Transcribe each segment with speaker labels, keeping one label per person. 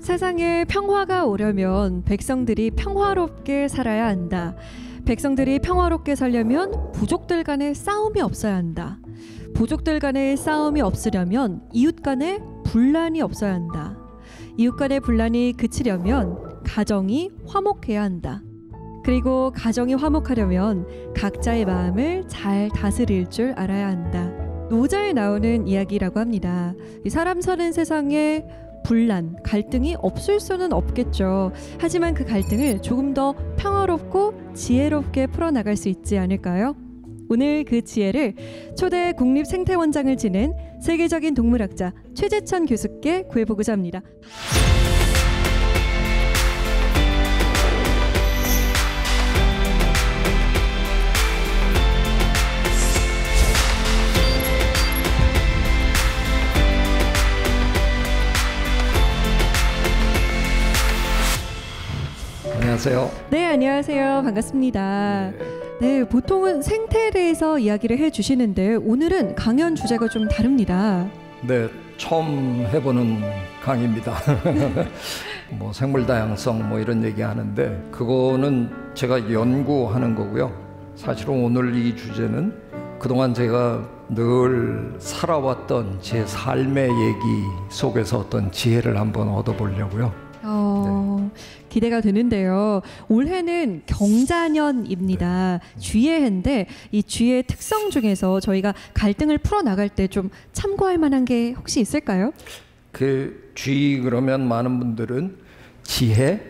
Speaker 1: 세상에 평화가 오려면 백성들이 평화롭게 살아야 한다. 백성들이 평화롭게 살려면 부족들 간의 싸움이 없어야 한다. 부족들 간의 싸움이 없으려면 이웃 간의 분란이 없어야 한다. 이웃 간의 분란이 그치려면 가정이 화목해야 한다. 그리고 가정이 화목하려면 각자의 마음을 잘 다스릴 줄 알아야 한다. 노자에 나오는 이야기라고 합니다. 이 사람 사는 세상에 분란, 갈등이 없을 수는 없겠죠. 하지만 그 갈등을 조금 더 평화롭고 지혜롭게 풀어나갈 수 있지 않을까요? 오늘 그 지혜를 초대 국립생태원장을 지낸 세계적인 동물학자 최재천 교수께 구해보고자 합니다.
Speaker 2: 안녕하세요.
Speaker 1: 네, 안녕하세요. 반갑습니다. 네, 보통은 생태에 대해서 이야기를 해주시는데 오늘은 강연 주제가 좀 다릅니다.
Speaker 2: 네, 처음 해보는 강의입니다. 뭐 생물 다양성 뭐 이런 얘기 하는데 그거는 제가 연구하는 거고요. 사실은 오늘 이 주제는 그동안 제가 늘 살아왔던 제 삶의 얘기 속에서 어떤 지혜를 한번 얻어보려고요.
Speaker 1: 기대가 되는데요. 올해는 경자년입니다. 쥐의 해인데 이 쥐의 특성 중에서 저희가 갈등을 풀어나갈 때 좀 참고할 만한 게 혹시 있을까요?
Speaker 2: 그 쥐 그러면 많은 분들은 지혜,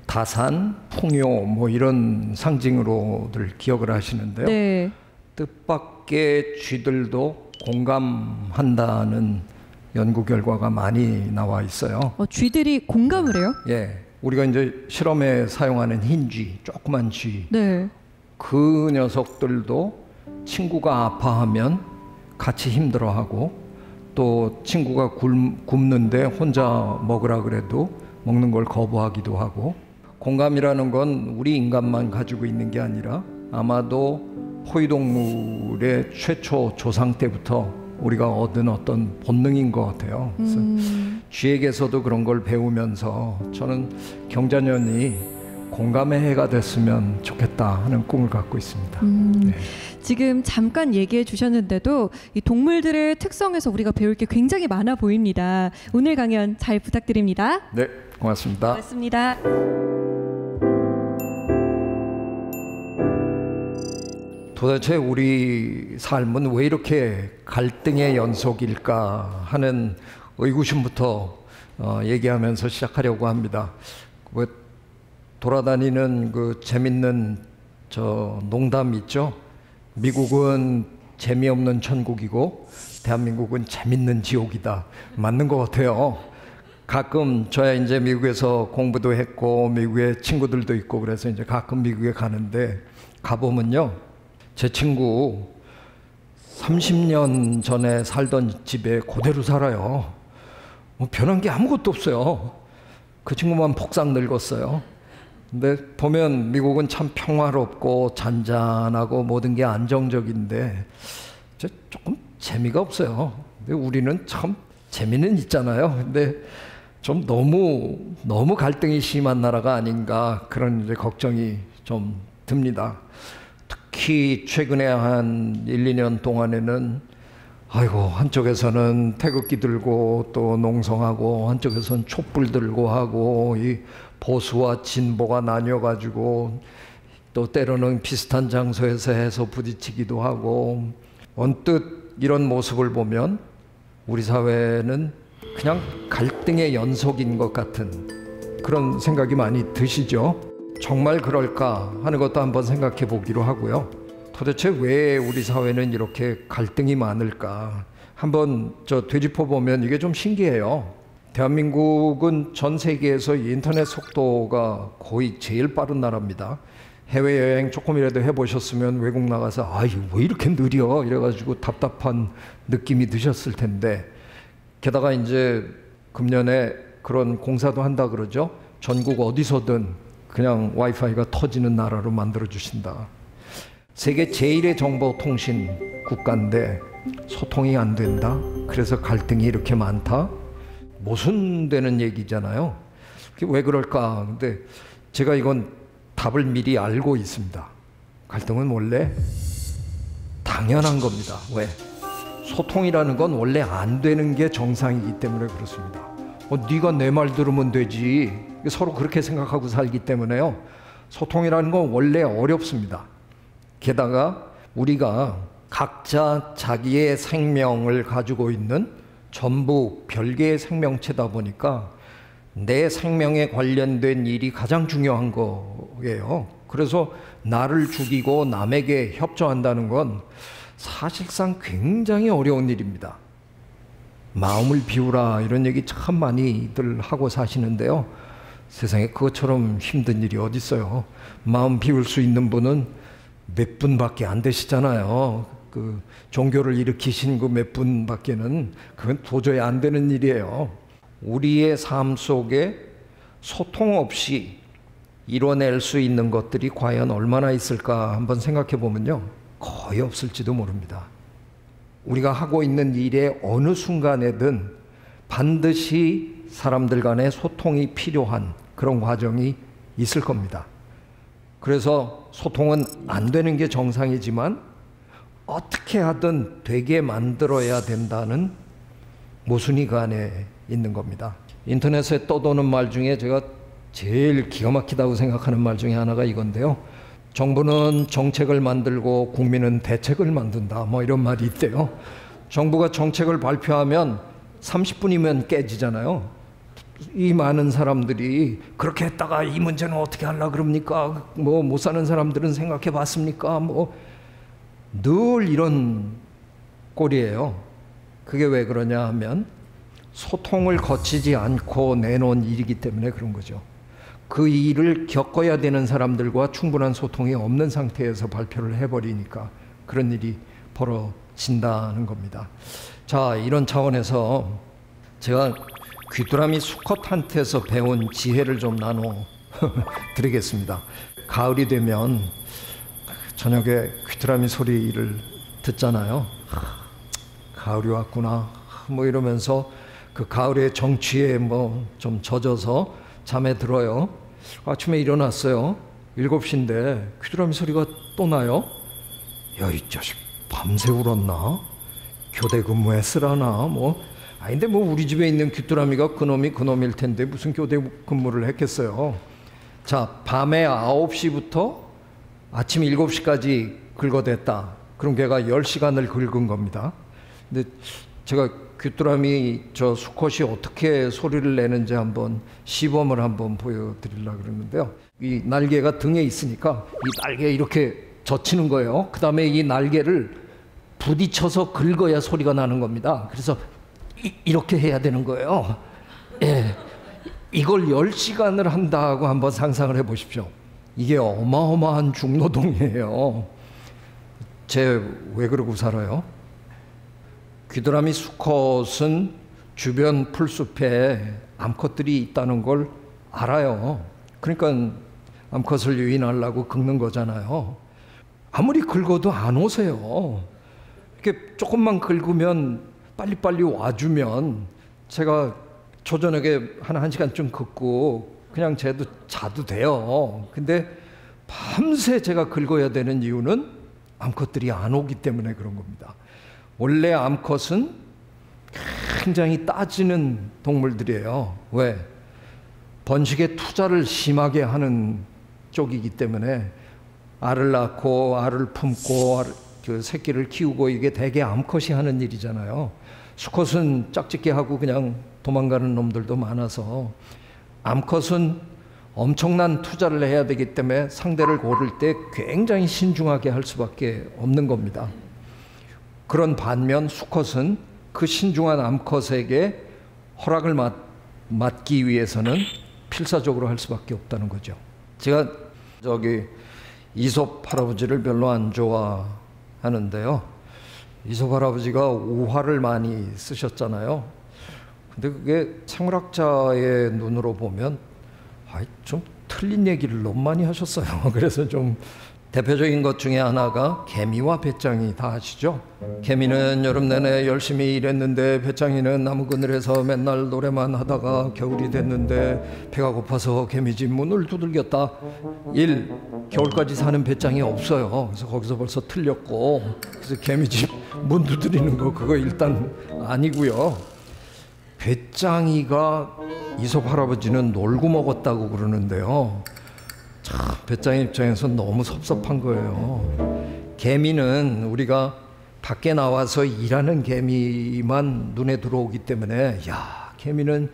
Speaker 2: 다산, 풍요 뭐 이런 상징으로들 기억을 하시는데요.
Speaker 1: 네.
Speaker 2: 뜻밖의 쥐들도 공감한다는 연구 결과가 많이 나와 있어요.
Speaker 1: 쥐들이 공감을 해요?
Speaker 2: 예. 우리가 이제 실험에 사용하는 흰 쥐, 조그만 쥐.
Speaker 1: 네.
Speaker 2: 그 녀석들도 친구가 아파하면 같이 힘들어하고 또 친구가 굶는데 혼자 먹으라 그래도 먹는 걸 거부하기도 하고 공감이라는 건 우리 인간만 가지고 있는 게 아니라 아마도 포유동물의 최초 조상 때부터 우리가 얻은 어떤 본능인 것 같아요. 그래서 쥐에게서도 그런 걸 배우면서 저는 경자년이 공감의 해가 됐으면 좋겠다 하는 꿈을 갖고 있습니다. 네.
Speaker 1: 지금 잠깐 얘기해 주셨는데도 이 동물들의 특성에서 우리가 배울 게 굉장히 많아 보입니다. 오늘 강연 잘 부탁드립니다.
Speaker 2: 네, 고맙습니다.
Speaker 1: 고맙습니다.
Speaker 2: 도대체 우리 삶은 왜 이렇게 갈등의 연속일까 하는 의구심부터 얘기하면서 시작하려고 합니다. 돌아다니는 그 재밌는 농담 있죠? 미국은 재미없는 천국이고 대한민국은 재밌는 지옥이다. 맞는 것 같아요. 가끔 저야 이제 미국에서 공부도 했고 미국에 친구들도 있고 그래서 이제 가끔 미국에 가는데 가보면요. 제 친구 30년 전에 살던 집에 그대로 살아요. 뭐 변한 게 아무것도 없어요. 그 친구만 폭삭 늙었어요. 근데 보면 미국은 참 평화롭고 잔잔하고 모든 게 안정적인데 조금 재미가 없어요. 근데 우리는 참 재미는 있잖아요. 근데 좀 너무 갈등이 심한 나라가 아닌가 그런 이제 걱정이 좀 듭니다. 특히 최근에 한 1, 2년 동안에는 아이고 한쪽에서는 태극기 들고 또 농성하고 한쪽에서는 촛불 들고 하고 이 보수와 진보가 나뉘어가지고 또 때로는 비슷한 장소에서 해서 부딪히기도 하고 언뜻 이런 모습을 보면 우리 사회는 그냥 갈등의 연속인 것 같은 그런 생각이 많이 드시죠? 정말 그럴까 하는 것도 한번 생각해 보기로 하고요. 도대체 왜 우리 사회는 이렇게 갈등이 많을까 한번 되짚어 보면 이게 좀 신기해요. 대한민국은 전 세계에서 인터넷 속도가 거의 제일 빠른 나라입니다. 해외여행 조금이라도 해보셨으면 외국 나가서 왜 이렇게 느려 이래가지고 답답한 느낌이 드셨을 텐데 게다가 이제 금년에 그런 공사도 한다 그러죠. 전국 어디서든 그냥 와이파이가 터지는 나라로 만들어주신다. 세계 제1의 정보통신 국가인데 소통이 안 된다. 그래서 갈등이 이렇게 많다. 모순되는 얘기잖아요. 그게 왜 그럴까? 근데 제가 이건 답을 미리 알고 있습니다. 갈등은 원래 당연한 겁니다. 왜? 소통이라는 건 원래 안 되는 게 정상이기 때문에 그렇습니다. 네가 내 말 들으면 되지. 서로 그렇게 생각하고 살기 때문에요. 소통이라는 건 원래 어렵습니다. 게다가 우리가 각자 자기의 생명을 가지고 있는 전부 별개의 생명체다 보니까 내 생명에 관련된 일이 가장 중요한 거예요. 그래서 나를 죽이고 남에게 협조한다는 건 사실상 굉장히 어려운 일입니다. 마음을 비우라 이런 얘기 참 많이들 하고 사시는데요. 세상에 그것처럼 힘든 일이 어디 있어요. 마음 비울 수 있는 분은 몇 분밖에 안 되시잖아요. 그 종교를 일으키신 그 몇 분밖에는 그건 도저히 안 되는 일이에요. 우리의 삶 속에 소통 없이 이뤄낼 수 있는 것들이 과연 얼마나 있을까 한번 생각해 보면요, 거의 없을지도 모릅니다. 우리가 하고 있는 일의 어느 순간에든 반드시 사람들 간의 소통이 필요한 그런 과정이 있을 겁니다. 그래서 소통은 안 되는 게 정상이지만 어떻게 하든 되게 만들어야 된다는 모순이 그 안에 있는 겁니다. 인터넷에 떠도는 말 중에 제가 제일 기가 막히다고 생각하는 말 중에 하나가 이건데요. 정부는 정책을 만들고 국민은 대책을 만든다, 뭐 이런 말이 있대요. 정부가 정책을 발표하면 30분이면 깨지잖아요. 이 많은 사람들이 그렇게 했다가 이 문제는 어떻게 하려고 그럽니까? 뭐 못 사는 사람들은 생각해 봤습니까? 뭐 늘 이런 꼴이에요. 그게 왜 그러냐 하면 소통을 거치지 않고 내놓은 일이기 때문에 그런 거죠. 그 일을 겪어야 되는 사람들과 충분한 소통이 없는 상태에서 발표를 해버리니까 그런 일이 벌어진다는 겁니다. 자, 이런 차원에서 제가 귀뚜라미 수컷한테서 배운 지혜를 좀 나눠 드리겠습니다. 가을이 되면 저녁에 귀뚜라미 소리를 듣잖아요. 가을이 왔구나 뭐 이러면서 그 가을의 정취에 뭐 좀 젖어서 잠에 들어요. 아침에 일어났어요. 7시인데 귀뚜라미 소리가 또 나요. 야, 이 자식 밤새 울었나? 교대 근무했으라나? 뭐 아닌데 뭐 우리 집에 있는 귀뚜라미가 그놈일 텐데 무슨 교대 근무를 했겠어요. 자, 밤에 9시부터 아침 7시까지 긁어댔다. 그럼 걔가 10시간을 긁은 겁니다. 근데 제가 귀뚜라미 저 수컷이 어떻게 소리를 내는지 한번 시범을 한번 보여드리려고 그러는데요. 이 날개가 등에 있으니까 이 날개에 이렇게 젖히는 거예요. 그 다음에 이 날개를 부딪혀서 긁어야 소리가 나는 겁니다. 그래서 이렇게 해야 되는 거예요. 예, 이걸 10시간을 한다고 한번 상상을 해보십시오. 이게 어마어마한 중노동이에요. 쟤 왜 그러고 살아요? 귀뚜라미 수컷은 주변 풀숲에 암컷들이 있다는 걸 알아요. 그러니까 암컷을 유인하려고 긁는 거잖아요. 아무리 긁어도 안 오세요. 이렇게 조금만 긁으면 빨리빨리 와주면 제가 조저녁에 한 1시간쯤 긁고 그냥 쟤도 자도 돼요. 근데 밤새 제가 긁어야 되는 이유는 암컷들이 안 오기 때문에 그런 겁니다. 원래 암컷은 굉장히 따지는 동물들이에요. 왜? 번식에 투자를 심하게 하는 쪽이기 때문에 알을 낳고 알을 품고 그 새끼를 키우고 이게 대개 암컷이 하는 일이잖아요. 수컷은 짝짓기 하고 그냥 도망가는 놈들도 많아서 암컷은 엄청난 투자를 해야 되기 때문에 상대를 고를 때 굉장히 신중하게 할 수밖에 없는 겁니다. 그런 반면 수컷은 그 신중한 암컷에게 허락을 맡기 위해서는 필사적으로 할 수밖에 없다는 거죠. 제가 이솝 할아버지를 별로 안 좋아하는데요. 이솝 할아버지가 우화를 많이 쓰셨잖아요. 근데 그게 생물학자의 눈으로 보면 좀 틀린 얘기를 너무 많이 하셨어요. 그래서 좀 대표적인 것 중에 하나가 개미와 배짱이 다 아시죠? 개미는 여름 내내 열심히 일했는데 배짱이는 나무그늘에서 맨날 노래만 하다가 겨울이 됐는데 배가 고파서 개미집 문을 두들겼다. 1. 겨울까지 사는 배짱이 없어요. 그래서 거기서 벌써 틀렸고, 그래서 개미집 문 두드리는 거 그거 일단 아니고요. 배짱이가 이솝 할아버지는 놀고 먹었다고 그러는데요. 참 배짱이 입장에서 너무 섭섭한 거예요. 개미는 우리가 밖에 나와서 일하는 개미만 눈에 들어오기 때문에 야, 개미는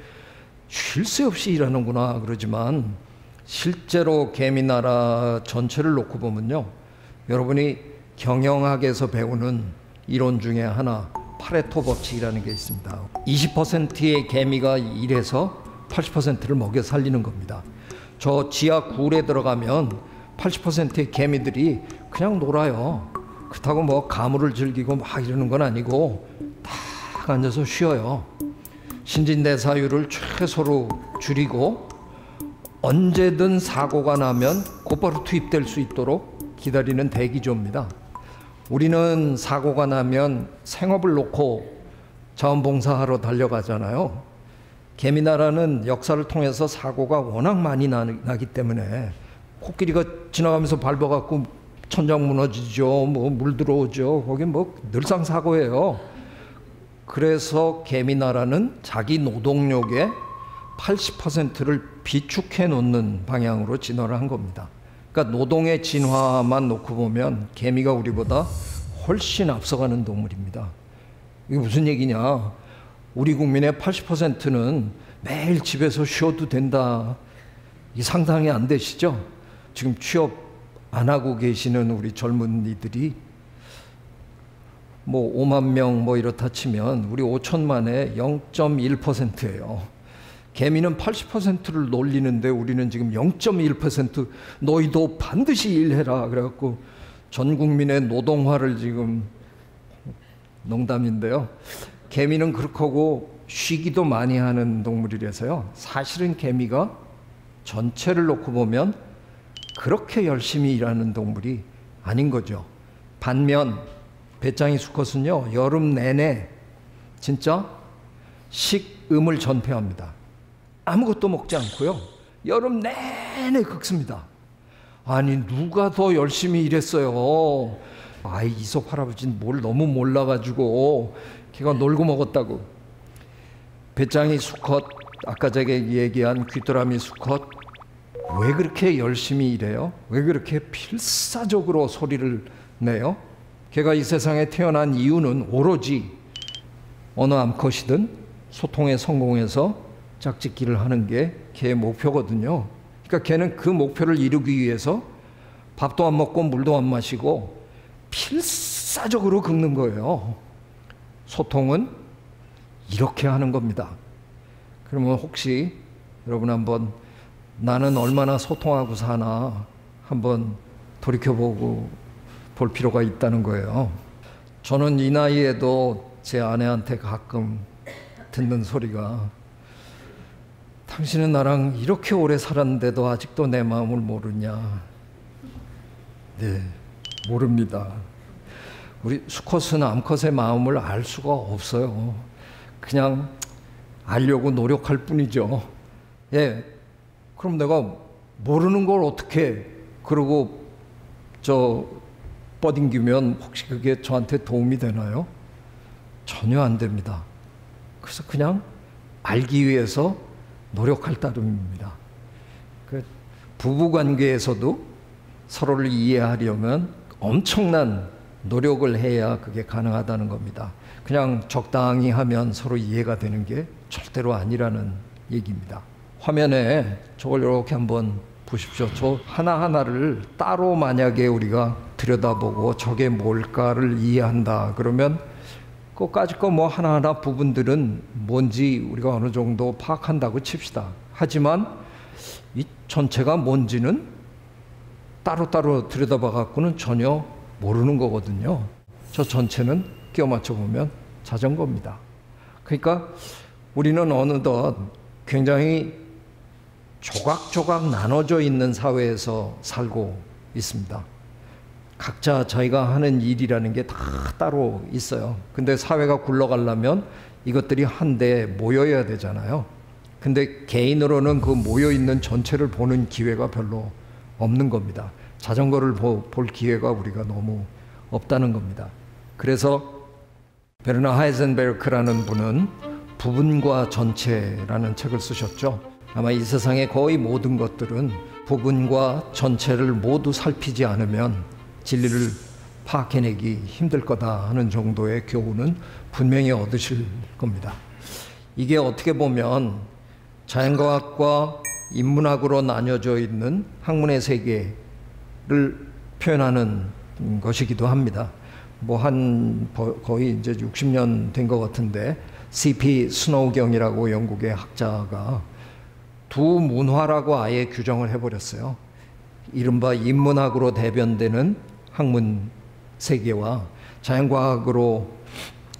Speaker 2: 쉴 새 없이 일하는구나 그러지만, 실제로 개미나라 전체를 놓고 보면요, 여러분이 경영학에서 배우는 이론 중에 하나, 파레토 법칙이라는 게 있습니다. 20%의 개미가 일해서 80%를 먹여 살리는 겁니다. 저 지하 굴에 들어가면 80%의 개미들이 그냥 놀아요. 그렇다고 뭐 가물을 즐기고 막 이러는 건 아니고 딱 앉아서 쉬어요. 신진대사율을 최소로 줄이고 언제든 사고가 나면 곧바로 투입될 수 있도록 기다리는 대기조입니다. 우리는 사고가 나면 생업을 놓고 자원봉사하러 달려가잖아요. 개미나라는 역사를 통해서 사고가 워낙 많이 나기 때문에 코끼리가 지나가면서 밟아갖고 천장 무너지죠, 뭐 물 들어오죠. 거기 뭐 늘상 사고예요. 그래서 개미나라는 자기 노동력의 80%를 비축해 놓는 방향으로 진화를 한 겁니다. 그러니까 노동의 진화만 놓고 보면 개미가 우리보다 훨씬 앞서가는 동물입니다. 이게 무슨 얘기냐? 우리 국민의 80%는 매일 집에서 쉬어도 된다. 이 상상이 안 되시죠? 지금 취업 안 하고 계시는 우리 젊은이들이 뭐 5만 명 뭐 이렇다 치면 우리 5천만의 0.1%예요. 개미는 80%를 놀리는데 우리는 지금 0.1%, 너희도 반드시 일해라 그래갖고 전 국민의 노동화를 지금, 농담인데요, 개미는 그렇게 하고 쉬기도 많이 하는 동물이라서요, 사실은 개미가 전체를 놓고 보면 그렇게 열심히 일하는 동물이 아닌 거죠. 반면 배짱이 수컷은요, 여름 내내 진짜 식음을 전폐합니다. 아무것도 먹지 않고요, 여름 내내 긁습니다. 아니 누가 더 열심히 일했어요? 아이 이솝 할아버지는 뭘 너무 몰라가지고 걔가 놀고 먹었다고. 배짱이 수컷, 아까 제가 얘기한 귀뚜라미 수컷, 왜 그렇게 열심히 일해요? 왜 그렇게 필사적으로 소리를 내요? 걔가 이 세상에 태어난 이유는 오로지 어느 암컷이든 소통에 성공해서 짝짓기를 하는 게 걔의 목표거든요. 그러니까 걔는 그 목표를 이루기 위해서 밥도 안 먹고 물도 안 마시고 필사적으로 긁는 거예요. 소통은 이렇게 하는 겁니다. 그러면 혹시 여러분 한번 나는 얼마나 소통하고 사나 한번 돌이켜보고 볼 필요가 있다는 거예요. 저는 이 나이에도 제 아내한테 가끔 듣는 소리가, 당신은 나랑 이렇게 오래 살았는데도 아직도 내 마음을 모르냐. 네, 모릅니다. 우리 수컷은 암컷의 마음을 알 수가 없어요. 그냥 알려고 노력할 뿐이죠. 예, 그럼 내가 모르는 걸 어떻게 그러고 뻗ing기면 혹시 그게 저한테 도움이 되나요? 전혀 안 됩니다. 그래서 그냥 알기 위해서 노력할 따름입니다. 그 부부관계에서도 서로를 이해하려면 엄청난 노력을 해야 그게 가능하다는 겁니다. 그냥 적당히 하면 서로 이해가 되는 게 절대로 아니라는 얘기입니다. 화면에 저걸 이렇게 한번 보십시오. 저 하나하나를 따로 만약에 우리가 들여다보고 저게 뭘까를 이해한다 그러면 그까짓 거 뭐 하나하나 부분들은 뭔지 우리가 어느 정도 파악한다고 칩시다. 하지만 이 전체가 뭔지는 따로따로 들여다봐 갖고는 전혀 모르는 거거든요. 저 전체는 끼워 맞춰 보면 자전거입니다. 그러니까 우리는 어느덧 굉장히 조각조각 나눠져 있는 사회에서 살고 있습니다. 각자 자기가 하는 일이라는 게 다 따로 있어요. 근데 사회가 굴러가려면 이것들이 한데 모여야 되잖아요. 근데 개인으로는 그 모여있는 전체를 보는 기회가 별로 없는 겁니다. 자전거를 볼 기회가 우리가 너무 없다는 겁니다. 그래서 베르나 하이젠베르크라는 분은 부분과 전체라는 책을 쓰셨죠. 아마 이 세상의 거의 모든 것들은 부분과 전체를 모두 살피지 않으면 진리를 파악해내기 힘들 거다 하는 정도의 교훈은 분명히 얻으실 겁니다. 이게 어떻게 보면 자연과학과 인문학으로 나뉘어져 있는 학문의 세계를 표현하는 것이기도 합니다. 거의 이제 60년 된 것 같은데 C.P. 스노우경이라고 영국의 학자가 두 문화라고 아예 규정을 해버렸어요. 이른바 인문학으로 대변되는 학문 세계와 자연과학으로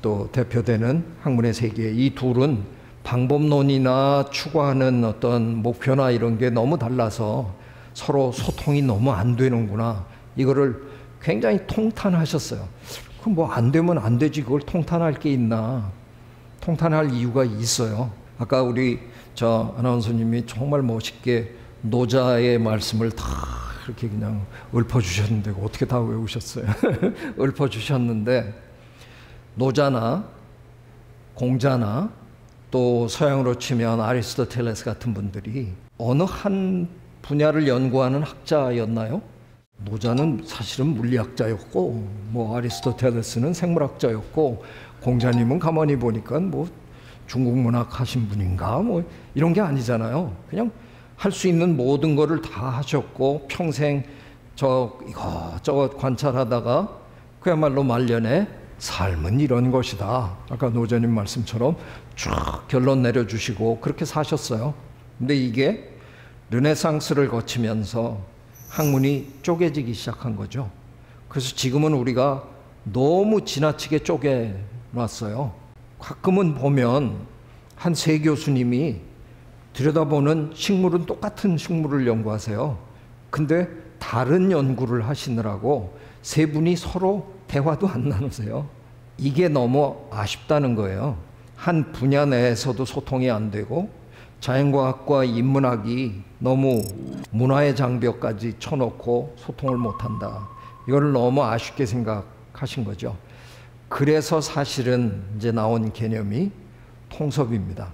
Speaker 2: 또 대표되는 학문의 세계, 이 둘은 방법론이나 추구하는 어떤 목표나 이런 게 너무 달라서 서로 소통이 너무 안 되는구나, 이거를 굉장히 통탄하셨어요. 그럼 뭐 안 되면 안 되지, 그걸 통탄할 게 있나. 통탄할 이유가 있어요. 아까 우리 아나운서님이 정말 멋있게 노자의 말씀을 다 이렇게 그냥 읊어주셨는데 어떻게 다 외우셨어요? 읊어주셨는데 노자나 공자나 또 서양으로 치면 아리스토텔레스 같은 분들이 어느 한 분야를 연구하는 학자였나요? 노자는 사실은 물리학자였고, 뭐 아리스토텔레스는 생물학자였고, 공자님은 가만히 보니까 뭐 중국 문학 하신 분인가 뭐 이런 게 아니잖아요. 그냥 할 수 있는 모든 거를 다 하셨고 평생 이것저것 관찰하다가 그야말로 말년에 삶은 이런 것이다, 아까 노자님 말씀처럼 쭉 결론 내려주시고 그렇게 사셨어요. 근데 이게 르네상스를 거치면서 학문이 쪼개지기 시작한 거죠. 그래서 지금은 우리가 너무 지나치게 쪼개놨어요. 가끔은 보면 한 세 교수님이 들여다보는 식물은 똑같은 식물을 연구하세요. 근데 다른 연구를 하시느라고 세 분이 서로 대화도 안 나누세요. 이게 너무 아쉽다는 거예요. 한 분야 내에서도 소통이 안 되고 자연과학과 인문학이 너무 문화의 장벽까지 쳐놓고 소통을 못한다. 이걸 너무 아쉽게 생각하신 거죠. 그래서 사실은 이제 나온 개념이 통섭입니다.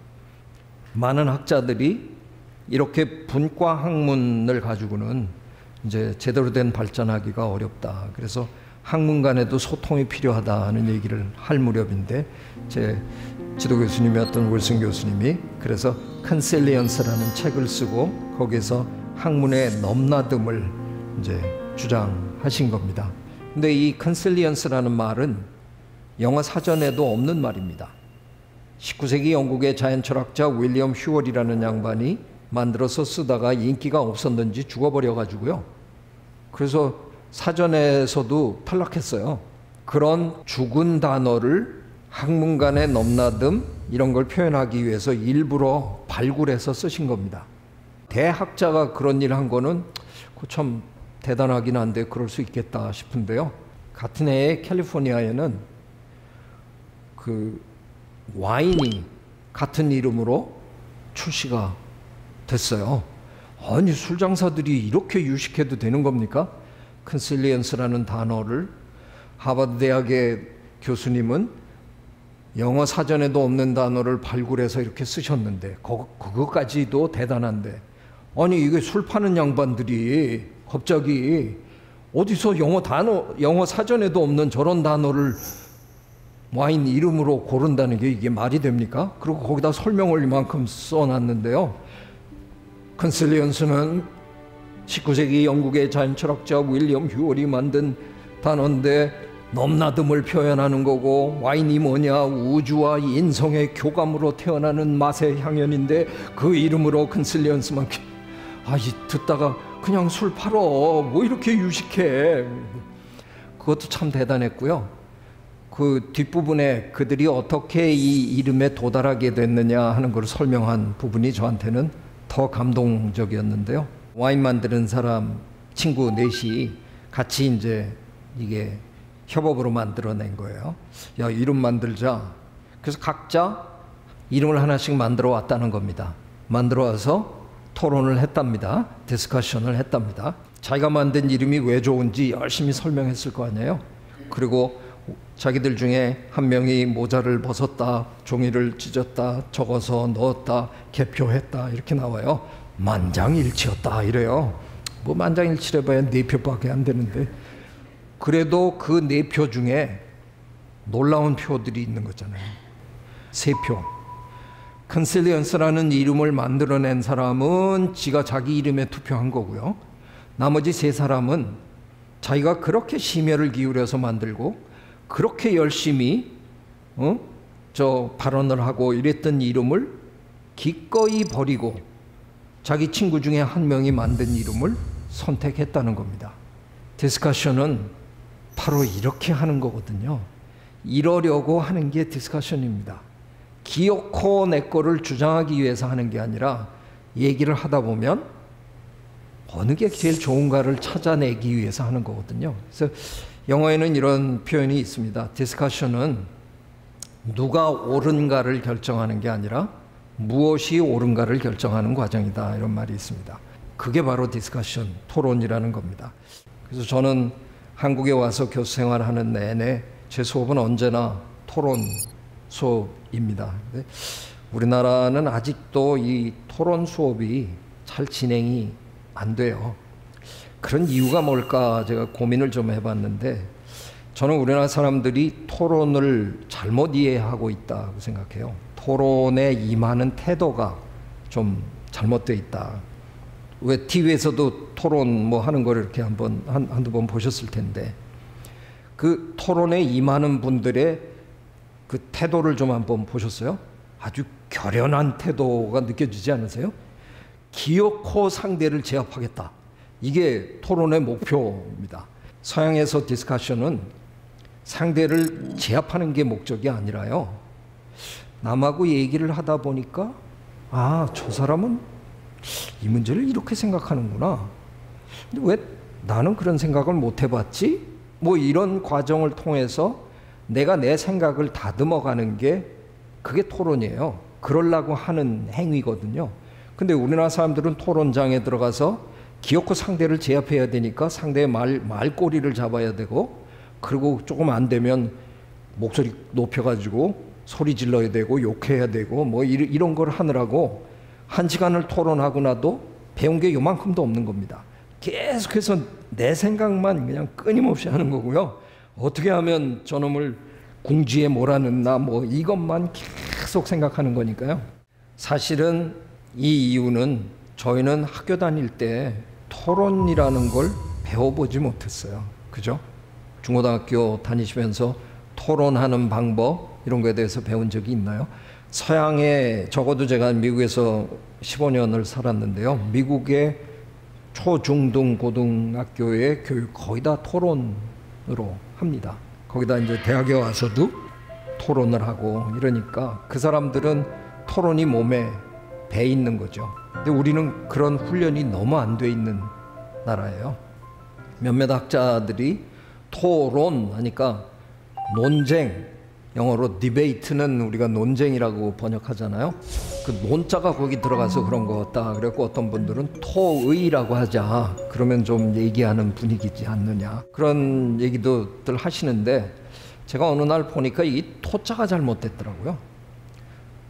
Speaker 2: 많은 학자들이 이렇게 분과 학문을 가지고는 이제 제대로 된 발전하기가 어렵다. 그래서 학문 간에도 소통이 필요하다는 얘기를 할 무렵인데 제 지도 교수님이었던 윌슨 교수님이 그래서 컨실리언스라는 책을 쓰고 거기서 학문의 넘나듦을 이제 주장하신 겁니다. 근데 이 컨실리언스라는 말은 영어 사전에도 없는 말입니다. 19세기 영국의 자연철학자 윌리엄 휴월이라는 양반이 만들어서 쓰다가 인기가 없었는지 죽어버려 가지고요. 그래서 사전에서도 탈락했어요. 그런 죽은 단어를 학문 간의 넘나듦 이런 걸 표현하기 위해서 일부러 발굴해서 쓰신 겁니다. 대학자가 그런 일 한 거는 참 대단하긴 한데 그럴 수 있겠다 싶은데요. 같은 해에 캘리포니아에는 그 와인이 같은 이름으로 출시가 됐어요. 아니 술 장사들이 이렇게 유식해도 되는 겁니까? 컨실리언스라는 단어를 하버드 대학의 교수님은 영어 사전에도 없는 단어를 발굴해서 이렇게 쓰셨는데 그거까지도 대단한데 아니 이게 술 파는 양반들이 갑자기 어디서 영어 사전에도 없는 저런 단어를 와인 이름으로 고른다는 게 이게 말이 됩니까? 그리고 거기다 설명을 이만큼 써놨는데요. 컨실리언스는 19세기 영국의 자연철학자 윌리엄 휴월이 만든 단어인데 넘나듦을 표현하는 거고 와인이 뭐냐 우주와 인성의 교감으로 태어나는 맛의 향연인데 그 이름으로 컨실리언스만 듣다가 그냥 술 팔어 뭐 이렇게 유식해. 그것도 참 대단했고요. 그 뒷부분에 그들이 어떻게 이 이름에 도달하게 됐느냐 하는 걸 설명한 부분이 저한테는 더 감동적이었는데요. 와인 만드는 사람 친구 넷이 같이 이제 이게 협업으로 만들어낸 거예요. 야, 이름 만들자. 그래서 각자 이름을 하나씩 만들어 왔다는 겁니다. 만들어 와서 토론을 했답니다. 디스커션을 했답니다. 자기가 만든 이름이 왜 좋은지 열심히 설명했을 거 아니에요. 그리고 자기들 중에 한 명이 모자를 벗었다, 종이를 찢었다, 적어서 넣었다, 개표했다 이렇게 나와요. 만장일치였다 이래요. 뭐 만장일치래봐야 4표밖에 안 되는데, 그래도 그 4표 중에 놀라운 표들이 있는 거잖아요. 3표. 컨실리언스라는 이름을 만들어낸 사람은 지가 자기 이름에 투표한 거고요. 나머지 3사람은 자기가 그렇게 심혈을 기울여서 만들고 그렇게 열심히 발언을 하고 이랬던 이름을 기꺼이 버리고 자기 친구 중에 한 명이 만든 이름을 선택했다는 겁니다. 디스커션은 바로 이렇게 하는 거거든요. 이러려고 하는 게 디스커션입니다. 기어코 내 거를 주장하기 위해서 하는 게 아니라 얘기를 하다 보면 어느 게 제일 좋은가를 찾아내기 위해서 하는 거거든요. 그래서 영어에는 이런 표현이 있습니다. 디스커션은 누가 옳은가를 결정하는 게 아니라 무엇이 옳은가를 결정하는 과정이다, 이런 말이 있습니다. 그게 바로 디스커션, 토론이라는 겁니다. 그래서 저는 한국에 와서 교수 생활하는 내내 제 수업은 언제나 토론 수업입니다. 근데 우리나라는 아직도 이 토론 수업이 잘 진행이 안 돼요. 그런 이유가 뭘까 제가 고민을 좀 해봤는데, 저는 우리나라 사람들이 토론을 잘못 이해하고 있다고 생각해요. 토론에 임하는 태도가 좀 잘못되어 있다. 왜 TV에서도 토론 뭐 하는 걸 이렇게 한두 번 보셨을 텐데, 그 토론에 임하는 분들의 그 태도를 좀 한번 보셨어요? 아주 결연한 태도가 느껴지지 않으세요? 기어코 상대를 제압하겠다. 이게 토론의 목표입니다. 서양에서 디스커션은 상대를 제압하는 게 목적이 아니라요, 남하고 얘기를 하다 보니까 아, 저 사람은 이 문제를 이렇게 생각하는구나. 근데 왜 나는 그런 생각을 못 해봤지? 뭐 이런 과정을 통해서 내가 내 생각을 다듬어가는 게 그게 토론이에요. 그러려고 하는 행위거든요. 근데 우리나라 사람들은 토론장에 들어가서 기어코 상대를 제압해야 되니까 상대의 말꼬리를 잡아야 되고, 그리고 조금 안 되면 목소리 높여가지고 소리 질러야 되고 욕해야 되고 뭐 이런 걸 하느라고 1시간을 토론하고 나도 배운 게 요만큼도 없는 겁니다. 계속해서 내 생각만 그냥 끊임없이 하는 거고요. 어떻게 하면 저놈을 궁지에 몰아넣나 뭐 이것만 계속 생각하는 거니까요. 사실은 이 이유는 저희는 학교 다닐 때 토론이라는 걸 배워보지 못했어요. 그죠? 중고등학교 다니시면서 토론하는 방법 이런 거에 대해서 배운 적이 있나요? 서양에, 적어도 제가 미국에서 15년을 살았는데요. 미국의 초중등 고등학교의 교육 거의 다 토론으로 합니다. 거기다 이제 대학에 와서도 토론을 하고 이러니까 그 사람들은 토론이 몸에 배 있는 거죠. 근데 우리는 그런 훈련이 너무 안 돼 있는 나라예요. 몇몇 학자들이 토론 하니까 논쟁, 영어로 디베이트는 우리가 논쟁이라고 번역하잖아요. 그 논자가 거기 들어가서 그런 거 같다. 그래갖고 어떤 분들은 토의라고 하자. 그러면 좀 얘기하는 분위기지 않느냐. 그런 얘기도들 하시는데, 제가 어느 날 보니까 이 토자가 잘못됐더라고요.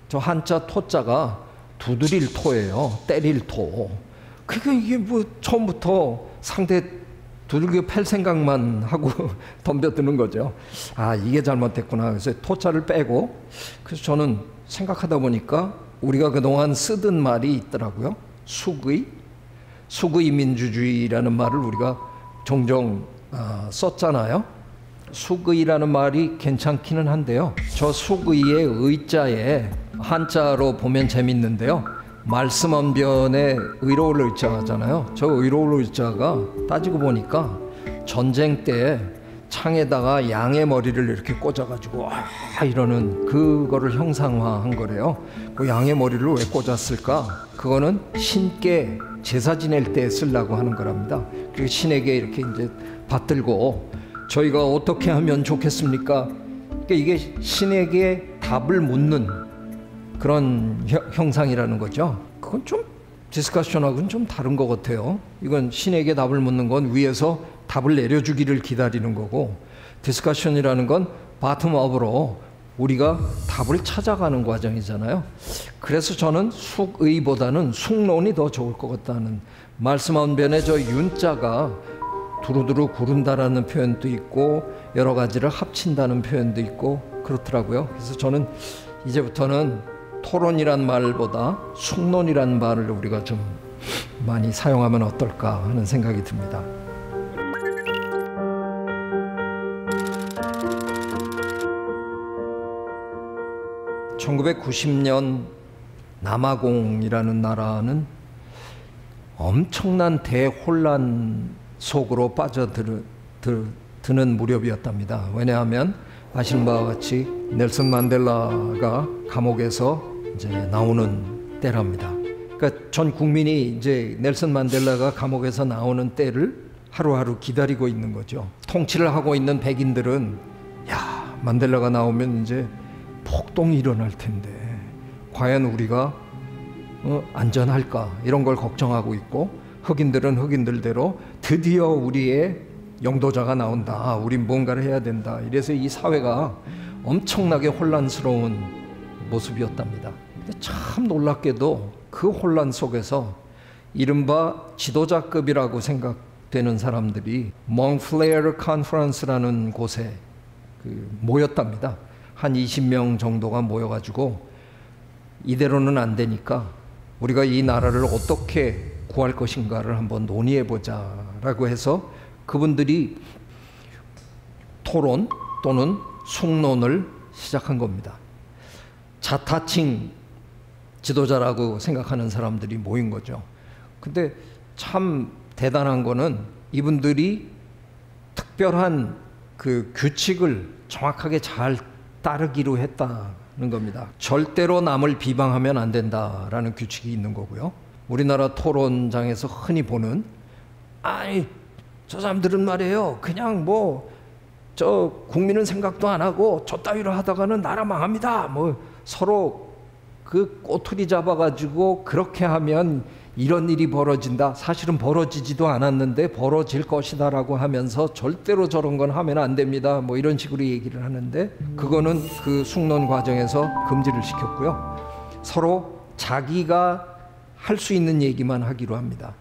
Speaker 2: 저 한자 토자가 두드릴 토예요. 때릴 토. 그러니까 이게 뭐 처음부터 상대 두들겨 팰 생각만 하고 덤벼드는 거죠. 아, 이게 잘못됐구나. 그래서 토자를 빼고, 그래서 저는 생각하다 보니까 우리가 그동안 쓰던 말이 있더라고요. 수의 민주주의라는 말을 우리가 종종 썼잖아요. 수의라는 말이 괜찮기는 한데요. 저 수의의 의자에 한자로 보면 재밌는데요. 말씀언변에 의로울 의자잖아요. 저 의로울 의자가 따지고 보니까 전쟁 때 창에다가 양의 머리를 이렇게 꽂아가지고 이러는 그거를 형상화한 거래요. 그 양의 머리를 왜 꽂았을까? 그거는 신께 제사 지낼 때 쓰려고 하는 거랍니다. 그 신에게 이렇게 이제 받들고 저희가 어떻게 하면 좋겠습니까? 그러니까 이게 신에게 답을 묻는 그런 형상이라는 거죠. 그건 좀 디스커션하고는 좀 다른 것 같아요. 이건 신에게 답을 묻는 건 위에서 답을 내려주기를 기다리는 거고, 디스커션이라는 건 바텀업으로 우리가 답을 찾아가는 과정이잖아요. 그래서 저는 숙의보다는 숙론이 더 좋을 것 같다는, 말씀한 변에 저 윤자가 두루두루 구른다라는 표현도 있고 여러 가지를 합친다는 표현도 있고 그렇더라고요. 그래서 저는 이제부터는 토론이란 말보다 숙론이란 말을 우리가 좀 많이 사용하면 어떨까 하는 생각이 듭니다. (1990년) 남아공이라는 나라는 엄청난 대혼란 속으로 빠져드는 무렵이었답니다. 왜냐하면 아시는 바와 같이 넬슨 만델라가 감옥에서 이제 나오는 때랍니다. 그러니까 전 국민이 이제 넬슨 만델라가 감옥에서 나오는 때를 하루하루 기다리고 있는 거죠. 통치를 하고 있는 백인들은 야, 만델라가 나오면 이제 폭동이 일어날 텐데 과연 우리가 안전할까 이런 걸 걱정하고 있고, 흑인들은 흑인들대로 드디어 우리의 영도자가 나온다, 우린 뭔가를 해야 된다, 이래서 이 사회가 엄청나게 혼란스러운 모습이었답니다. 근데 참 놀랍게도 그 혼란 속에서 이른바 지도자급이라고 생각되는 사람들이 몽클레어 컨퍼런스라는 곳에 모였답니다. 한 20명 정도가 모여가지고 이대로는 안 되니까 우리가 이 나라를 어떻게 구할 것인가를 한번 논의해보자라고 해서 그분들이 토론 또는 숙론을 시작한 겁니다. 자타칭 지도자라고 생각하는 사람들이 모인 거죠. 근데 참 대단한 거는 이분들이 특별한 그 규칙을 정확하게 잘 따르기로 했다는 겁니다. 절대로 남을 비방하면 안 된다라는 규칙이 있는 거고요. 우리나라 토론장에서 흔히 보는, 아니 저 사람들은 말이에요, 그냥 뭐 저 국민은 생각도 안 하고 저 따위로 하다가는 나라 망합니다, 뭐 서로 그 꼬투리 잡아가지고 그렇게 하면 이런 일이 벌어진다, 사실은 벌어지지도 않았는데 벌어질 것이다라고 하면서 절대로 저런 건 하면 안 됩니다, 뭐 이런 식으로 얘기를 하는데, 그거는 그 숙론 과정에서 금지를 시켰고요. 서로 자기가 할 수 있는 얘기만 하기로 합니다.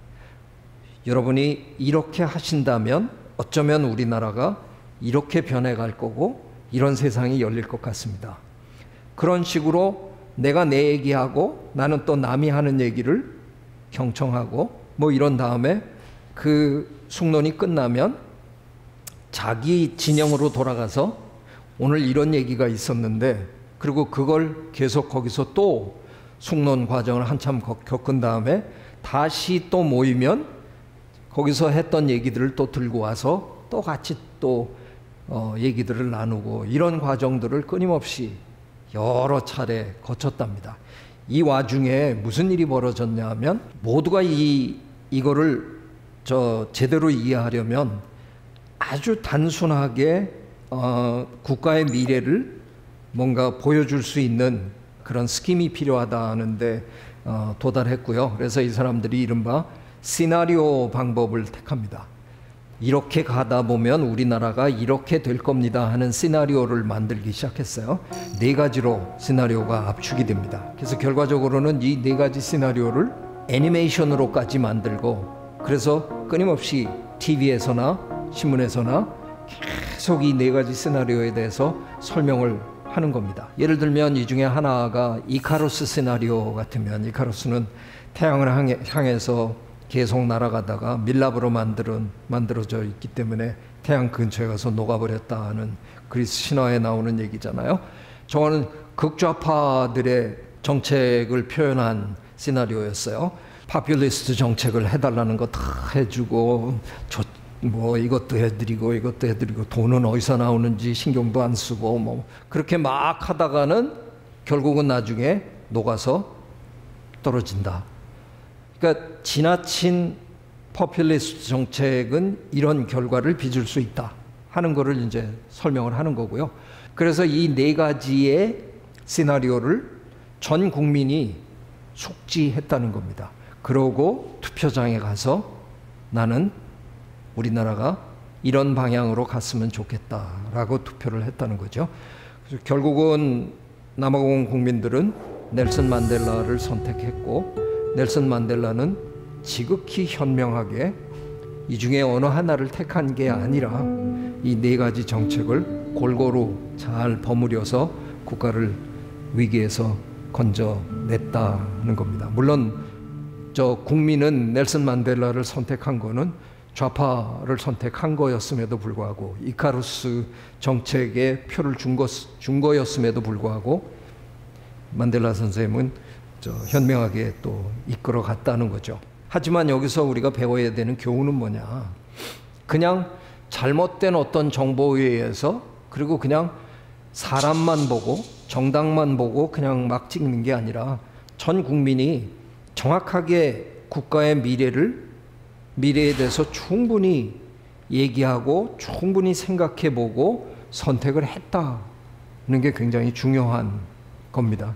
Speaker 2: 여러분이 이렇게 하신다면 어쩌면 우리나라가 이렇게 변해갈 거고 이런 세상이 열릴 것 같습니다. 그런 식으로 내가 내 얘기하고 나는 또 남이 하는 얘기를 경청하고 뭐 이런 다음에 그 숙론이 끝나면 자기 진영으로 돌아가서 오늘 이런 얘기가 있었는데, 그리고 그걸 계속 거기서 또 숙론 과정을 한참 겪은 다음에 다시 또 모이면 거기서 했던 얘기들을 또 들고 와서 또 같이 또 얘기들을 나누고, 이런 과정들을 끊임없이 여러 차례 거쳤답니다. 이 와중에 무슨 일이 벌어졌냐 하면, 모두가 이거를 제대로 이해하려면 아주 단순하게 국가의 미래를 뭔가 보여줄 수 있는 그런 스킴이 필요하다는데 도달했고요. 그래서 이 사람들이 이른바 시나리오 방법을 택합니다. 이렇게 가다 보면 우리나라가 이렇게 될 겁니다 하는 시나리오를 만들기 시작했어요. 4가지로 시나리오가 압축이 됩니다. 그래서 결과적으로는 이 4가지 시나리오를 애니메이션으로까지 만들고, 그래서 끊임없이 TV에서나 신문에서나 계속 이 4가지 시나리오에 대해서 설명을 하는 겁니다. 예를 들면 이 중에 하나가 이카루스 시나리오 같으면, 이카루스는 태양을 향해서 계속 날아가다가 밀랍으로 만들어져 있기 때문에 태양 근처에 가서 녹아버렸다 하는 그리스 신화에 나오는 얘기잖아요. 저거는 극좌파들의 정책을 표현한 시나리오였어요. 파퓰리스트 정책을 해달라는 거 다 해주고, 뭐 이것도 해드리고 이것도 해드리고, 돈은 어디서 나오는지 신경도 안 쓰고, 뭐 그렇게 막 하다가는 결국은 나중에 녹아서 떨어진다. 그러니까 지나친 포퓰리스트 정책은 이런 결과를 빚을 수 있다. 하는 거를 이제 설명을 하는 거고요. 그래서 이 네 가지의 시나리오를 전 국민이 숙지했다는 겁니다. 그러고 투표장에 가서 나는 우리나라가 이런 방향으로 갔으면 좋겠다라고 투표를 했다는 거죠. 그래서 결국은 남아공 국민들은 넬슨 만델라를 선택했고, 넬슨 만델라는 지극히 현명하게 이 중에 어느 하나를 택한 게 아니라 이 네 가지 정책을 골고루 잘 버무려서 국가를 위기에서 건져냈다는 겁니다. 물론 저 국민은 넬슨 만델라를 선택한 거는 좌파를 선택한 거였음에도 불구하고, 이카루스 정책에 표를 준 거였음에도 불구하고 만델라 선생님은 현명하게 또 이끌어 갔다는 거죠. 하지만 여기서 우리가 배워야 되는 교훈은 뭐냐? 그냥 잘못된 어떤 정보에 의해서, 그리고 그냥 사람만 보고 정당만 보고 그냥 막 찍는 게 아니라 전 국민이 정확하게 국가의 미래에 대해서 충분히 얘기하고 충분히 생각해 보고 선택을 했다는 게 굉장히 중요한 겁니다.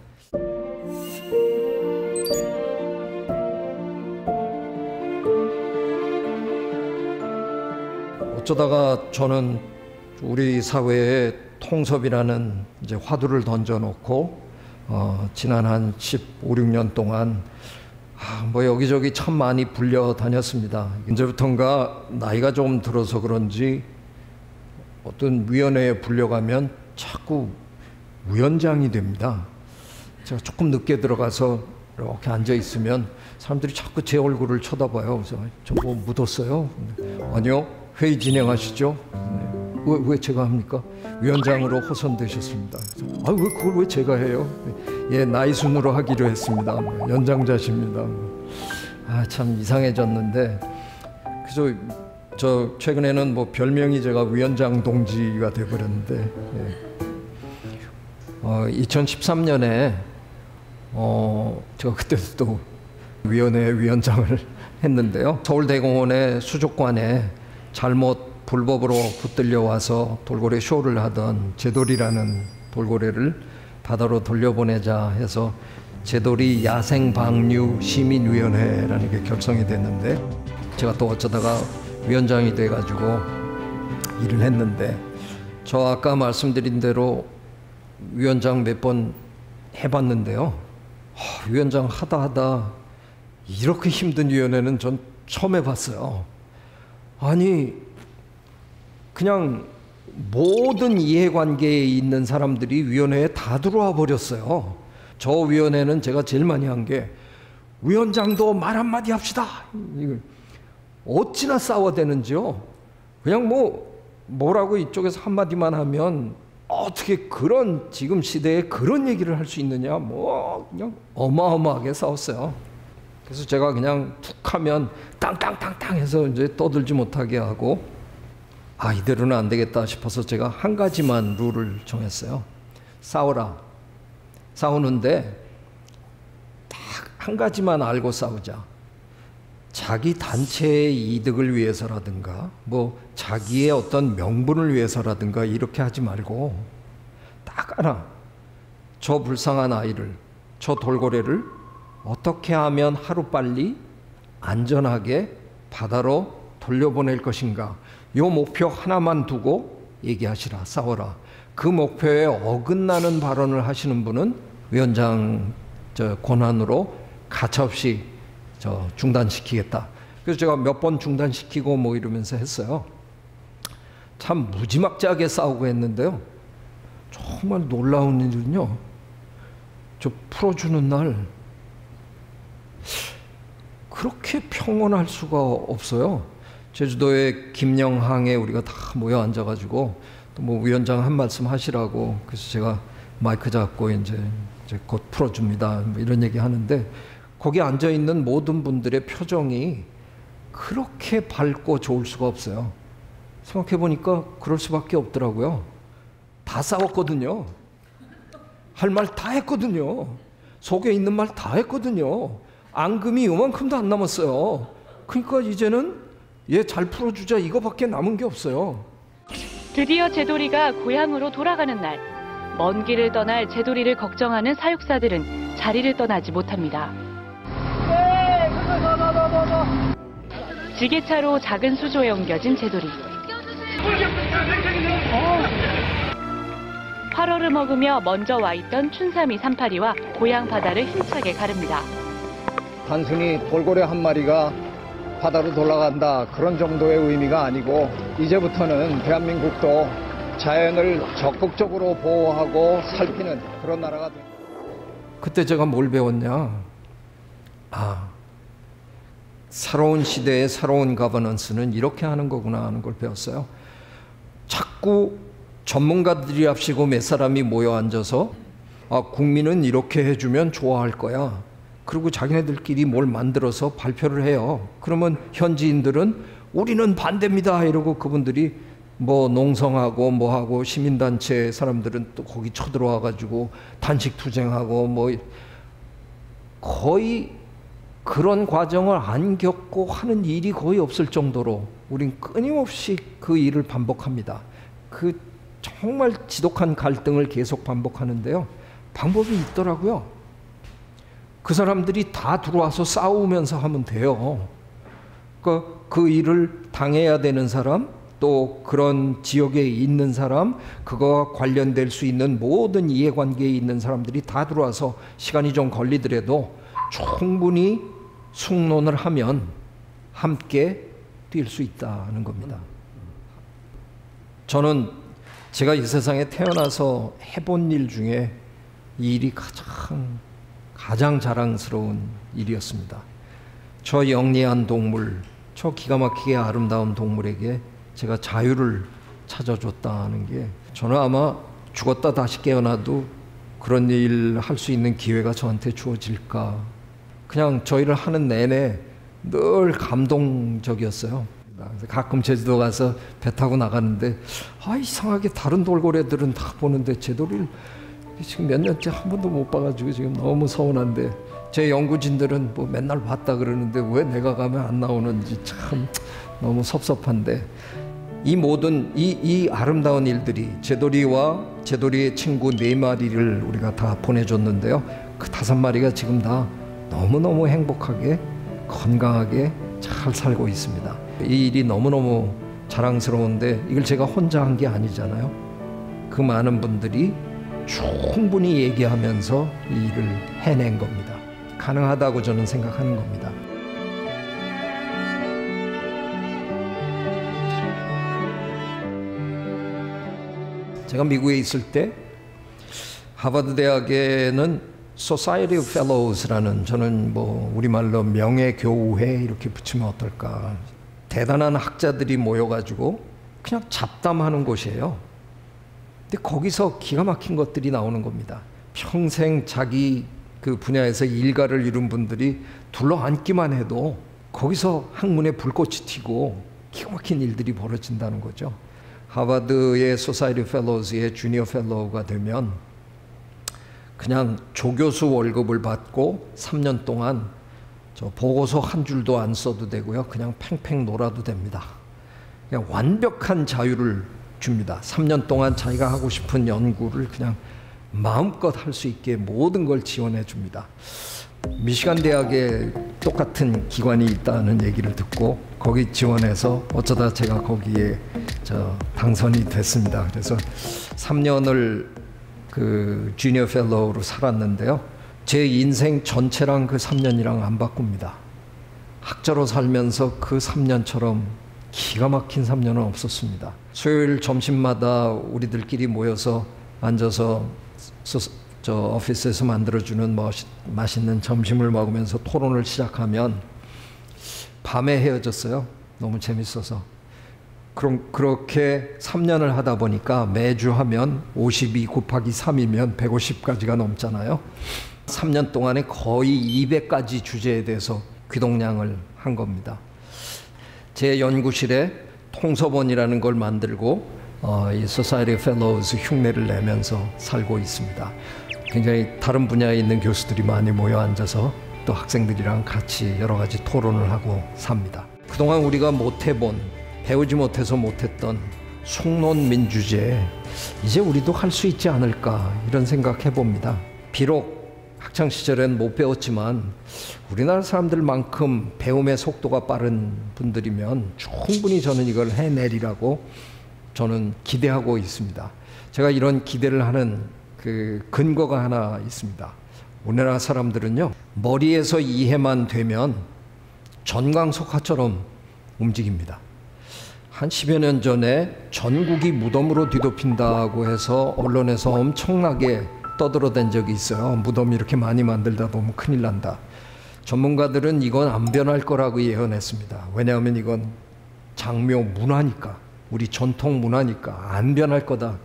Speaker 2: 어쩌다가 저는 우리 사회에 통섭이라는 이제 화두를 던져놓고 지난 한 15, 16년 동안 뭐 여기저기 참 많이 불려 다녔습니다. 이제부턴가 나이가 좀 들어서 그런지 어떤 위원회에 불려가면 자꾸 위원장이 됩니다. 제가 조금 늦게 들어가서 이렇게 앉아 있으면 사람들이 자꾸 제 얼굴을 쳐다봐요. 그래서 저 뭐 묻었어요? 아니요, 회의 진행하시죠. 왜 제가 합니까? 위원장으로 호선되셨습니다. 왜 그걸 왜 제가 해요? 예, 나이 순으로 하기로 했습니다. 연장자십니다. 참 이상해졌는데, 그래서 저 최근에는 뭐 별명이 제가 위원장 동지가 돼버렸는데, 2013년에 제가 그때도 또 위원회 위원장을 했는데요. 서울대공원의 수족관에 잘못 불법으로 붙들려 와서 돌고래 쇼를 하던 제돌이라는 돌고래를 바다로 돌려보내자 해서 제돌이 야생 방류 시민위원회라는 게 결성이 됐는데, 제가 또 어쩌다가 위원장이 돼가지고 일을 했는데, 저 아까 말씀드린 대로 위원장 몇 번 해봤는데요. 위원장 하다 이렇게 힘든 위원회는 전 처음 해봤어요. 아니, 그냥 모든 이해관계에 있는 사람들이 위원회에 다 들어와 버렸어요. 저 위원회는 제가 제일 많이 한 게, 위원장도 말 한마디 합시다. 어찌나 싸워대는지요. 그냥 뭐라고 이쪽에서 한마디만 하면 어떻게 그런 지금 시대에 그런 얘기를 할 수 있느냐, 그냥 어마어마하게 싸웠어요. 그래서 제가 그냥 툭 하면 땅땅땅땅 해서 이제 떠들지 못하게 하고, 이대로는 안 되겠다 싶어서 제가 한 가지만 룰을 정했어요. 싸워라. 싸우는데 딱 한 가지만 알고 싸우자. 자기 단체의 이득을 위해서라든가 자기의 어떤 명분을 위해서라든가 이렇게 하지 말고, 딱 하나, 저 불쌍한 아이를, 저 돌고래를 어떻게 하면 하루빨리 안전하게 바다로 돌려보낼 것인가, 요 목표 하나만 두고 얘기하시라. 싸워라. 그 목표에 어긋나는 발언을 하시는 분은 위원장 권한으로 가차없이 중단시키겠다. 그래서 제가 몇 번 중단시키고 이러면서 했어요. 참 무지막지하게 싸우고 했는데요. 정말 놀라운 일은요, 저 풀어주는 날 그렇게 평온할 수가 없어요. 제주도의 김영항에 우리가 다 모여 앉아가지고 또 위원장 한 말씀 하시라고, 그래서 제가 마이크 잡고 이제 곧 풀어줍니다 이런 얘기 하는데, 거기 앉아 있는 모든 분들의 표정이 그렇게 밝고 좋을 수가 없어요. 생각해 보니까 그럴 수밖에 없더라고요. 다 싸웠거든요. 할 말 다 했거든요. 속에 있는 말 다 했거든요. 앙금이 요만큼도 안 남았어요. 그러니까 이제는 얘 잘 풀어주자 이거밖에 남은 게 없어요.
Speaker 3: 드디어 제돌이가 고향으로 돌아가는 날. 먼 길을 떠날 제돌이를 걱정하는 사육사들은 자리를 떠나지 못합니다. 지게차로 작은 수조에 옮겨진 제돌이. 활어를 먹으며 먼저 와 있던 춘삼이 382와 고향 바다를 힘차게 가릅니다.
Speaker 4: 단순히 돌고래 한 마리가 바다로 돌아간다 그런 정도의 의미가 아니고 이제부터는 대한민국도 자연을 적극적으로 보호하고 살피는 그런 나라가 됩니다.
Speaker 2: 그때 제가 뭘 배웠냐? 새로운 시대의 새로운 가버넌스는 이렇게 하는 거구나 하는 걸 배웠어요. 자꾸 전문가들이 합시고 몇 사람이 모여 앉아서 국민은 이렇게 해주면 좋아할 거야. 그리고 자기네들끼리 뭘 만들어서 발표를 해요. 그러면 현지인들은 우리는 반대입니다 이러고 그분들이 뭐 농성하고 뭐하고 시민단체 사람들은 또 거기 쳐들어와 가지고 단식 투쟁하고 뭐 거의 그런 과정을 안 겪고 하는 일이 거의 없을 정도로 우린 끊임없이 그 일을 반복합니다. 그 정말 지독한 갈등을 계속 반복하는데요. 방법이 있더라고요. 그 사람들이 다 들어와서 싸우면서 하면 돼요. 그 일을 당해야 되는 사람, 또 그런 지역에 있는 사람, 그거와 관련될 수 있는 모든 이해관계에 있는 사람들이 다 들어와서 시간이 좀 걸리더라도 충분히 숙론을 하면 함께 뛸 수 있다는 겁니다. 저는 제가 이 세상에 태어나서 해본 일 중에 이 일이 가장 자랑스러운 일이었습니다. 저 영리한 동물, 저 기가 막히게 아름다운 동물에게 제가 자유를 찾아줬다는 게 저는 아마 죽었다 다시 깨어나도 그런 일 할 수 있는 기회가 저한테 주어질까. 그냥 저 일을 하는 내내 늘 감동적이었어요. 가끔 제주도 가서 배 타고 나가는데 이상하게 다른 돌고래들은 다 보는데 제 돌을 지금 몇 년째 한 번도 못 봐가지고 지금 너무 서운한데 제 연구진들은 뭐 맨날 봤다 그러는데 왜 내가 가면 안 나오는지 참 너무 섭섭한데 이 모든 이 아름다운 일들이 제돌이와 제돌이의 친구 4마리를 우리가 다 보내줬는데요. 그 5마리가 지금 다 너무너무 행복하게 건강하게 잘 살고 있습니다. 이 일이 너무너무 자랑스러운데 이걸 제가 혼자 한 게 아니잖아요. 그 많은 분들이 충분히 얘기하면서 이 일을 해낸 겁니다. 가능하다고 저는 생각하는 겁니다. 제가 미국에 있을 때 하버드 대학에는 Society of Fellows라는 저는 뭐 우리말로 명예교우회 이렇게 붙이면 어떨까. 대단한 학자들이 모여가지고 그냥 잡담하는 곳이에요. 근데 거기서 기가 막힌 것들이 나오는 겁니다. 평생 자기 그 분야에서 일가를 이룬 분들이 둘러앉기만 해도 거기서 학문에 불꽃이 튀고 기가 막힌 일들이 벌어진다는 거죠. 하버드의 Society of Fellows의 주니어 펠로우가 되면 그냥 조교수 월급을 받고 3년 동안 저 보고서 한 줄도 안 써도 되고요. 그냥 팽팽 놀아도 됩니다. 그냥 완벽한 자유를 줍니다. 3년 동안 자기가 하고 싶은 연구를 그냥 마음껏 할 수 있게 모든 걸 지원해 줍니다. 미시간 대학에 똑같은 기관이 있다는 얘기를 듣고 거기 지원해서 어쩌다 제가 거기에 당선이 됐습니다. 그래서 3년을 그 주니어 펠로우로 살았는데요. 제 인생 전체랑 그 3년이랑 안 바꿉니다. 학자로 살면서 그 3년처럼 기가 막힌 3년은 없었습니다. 수요일 점심마다 우리들끼리 모여서 앉아서 저 오피스에서 만들어주는 맛있는 점심을 먹으면서 토론을 시작하면 밤에 헤어졌어요. 너무 재밌어서. 그럼 그렇게 3년을 하다 보니까 매주 하면 52 곱하기 3이면 150가지가 넘잖아요. 3년 동안에 거의 200가지 주제에 대해서 귀동냥을 한 겁니다. 제 연구실에 통서본이라는 걸 만들고 이 Society of Fellows 흉내를 내면서 살고 있습니다. 굉장히 다른 분야에 있는 교수들이 많이 모여 앉아서 또 학생들이랑 같이 여러 가지 토론을 하고 삽니다. 그동안 우리가 못 해본, 배우지 못해서 못했던 숙론 민주제 이제 우리도 할 수 있지 않을까 이런 생각 해봅니다. 비록 학창 시절엔 못 배웠지만 우리나라 사람들만큼 배움의 속도가 빠른 분들이면 충분히 저는 이걸 해내리라고 저는 기대하고 있습니다. 제가 이런 기대를 하는 그 근거가 하나 있습니다. 우리나라 사람들은요, 머리에서 이해만 되면 전광석화처럼 움직입니다. 한 10여 년 전에 전국이 무덤으로 뒤덮인다고 해서 언론에서 엄청나게 떠들어댄 적이 있어요. 무덤 이렇게 많이 만들다 보면 큰일 난다. 전문가들은 이건 안 변할 거라고 예언했습니다. 왜냐하면 이건 장묘 문화니까, 우리 전통 문화니까 안 변할 거다.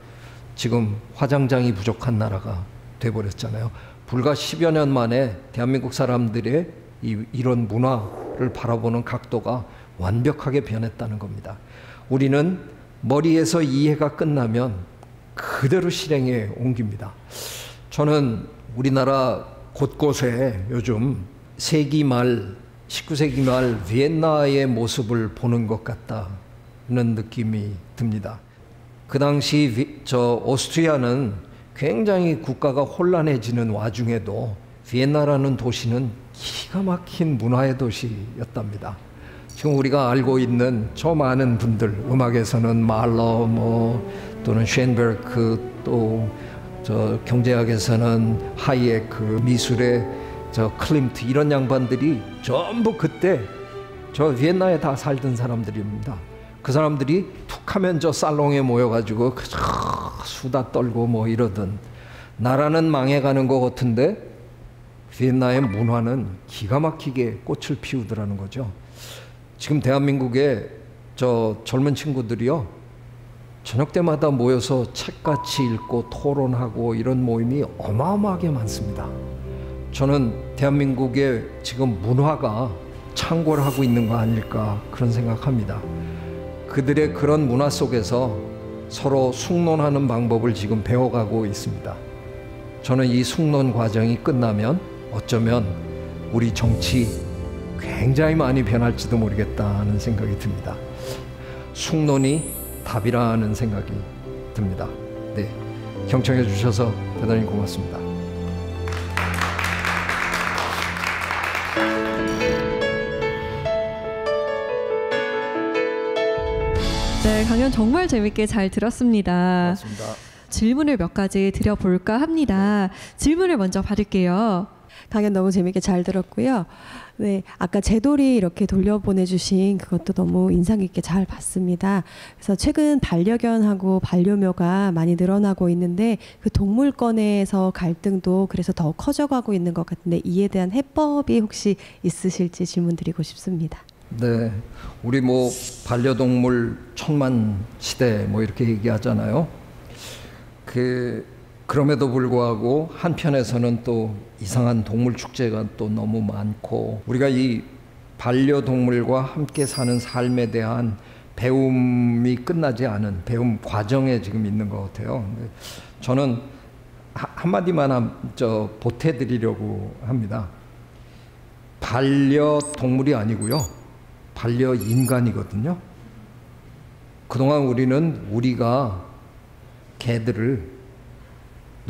Speaker 2: 지금 화장장이 부족한 나라가 돼버렸잖아요. 불과 10여 년 만에 대한민국 사람들의 이런 문화를 바라보는 각도가 완벽하게 변했다는 겁니다. 우리는 머리에서 이해가 끝나면 그대로 실행에 옮깁니다. 저는 우리나라 곳곳에 요즘 세기 말, 19세기 말 비엔나의 모습을 보는 것 같다는 느낌이 듭니다. 그 당시 오스트리아는 굉장히 국가가 혼란해지는 와중에도 비엔나라는 도시는 기가 막힌 문화의 도시였답니다. 지금 우리가 알고 있는 저 많은 분들, 음악에서는 말러 또는 쉔베르크, 또 저 경제학에서는 하이에크, 미술의 저 클림트, 이런 양반들이 전부 그때 저 비엔나에 다 살던 사람들입니다. 그 사람들이 툭하면 저 살롱에 모여가지고 수다 떨고 이러던, 나라는 망해가는 것 같은데 비엔나의 문화는 기가 막히게 꽃을 피우더라는 거죠. 지금 대한민국의 저 젊은 친구들이요, 저녁 때마다 모여서 책같이 읽고 토론하고 이런 모임이 어마어마하게 많습니다. 저는 대한민국의 지금 문화가 창궐 하고 있는 거 아닐까 그런 생각합니다. 그들의 그런 문화 속에서 서로 숙론하는 방법을 지금 배워가고 있습니다. 저는 이 숙론 과정이 끝나면 어쩌면 우리 정치 굉장히 많이 변할지도 모르겠다는 생각이 듭니다. 숙론이 답이라는 생각이 듭니다. 네, 경청해 주셔서 대단히 고맙습니다.
Speaker 1: 네, 강연 정말 재밌게 잘 들었습니다.
Speaker 2: 고맙습니다.
Speaker 1: 질문을 몇 가지 드려볼까 합니다. 질문을 먼저 받을게요.
Speaker 5: 강연 너무 재밌게 잘 들었고요. 네, 아까 제돌이 이렇게 돌려보내주신 그것도 너무 인상 깊게 잘 봤습니다. 그래서 최근 반려견하고 반려묘가 많이 늘어나고 있는데 그 동물권에서 갈등도 그래서 더 커져가고 있는 것 같은데 이에 대한 해법이 혹시 있으실지 질문드리고 싶습니다.
Speaker 2: 네, 우리 반려동물 천만 시대 이렇게 얘기하잖아요. 그럼에도 불구하고 한편에서는 또 이상한 동물 축제가 또 너무 많고, 우리가 이 반려동물과 함께 사는 삶에 대한 배움이 끝나지 않은 배움 과정에 지금 있는 것 같아요. 저는 한마디만 보태드리려고 합니다. 반려동물이 아니고요, 반려인간이거든요. 그동안 우리가 개들을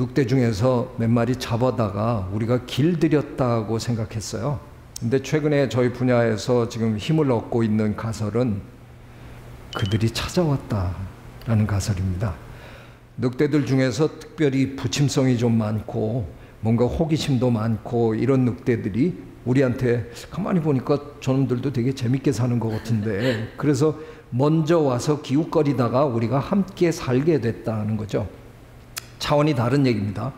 Speaker 2: 늑대 중에서 몇 마리 잡아다가 우리가 길들였다고 생각했어요. 근데 최근에 저희 분야에서 지금 힘을 얻고 있는 가설은 그들이 찾아왔다라는 가설입니다. 늑대들 중에서 특별히 부침성이 좀 많고 뭔가 호기심도 많고 이런 늑대들이 우리한테 가만히 보니까 저놈들도 되게 재밌게 사는 것 같은데, 그래서 먼저 와서 기웃거리다가 우리가 함께 살게 됐다는 거죠. 차원이 다른 얘기입니다.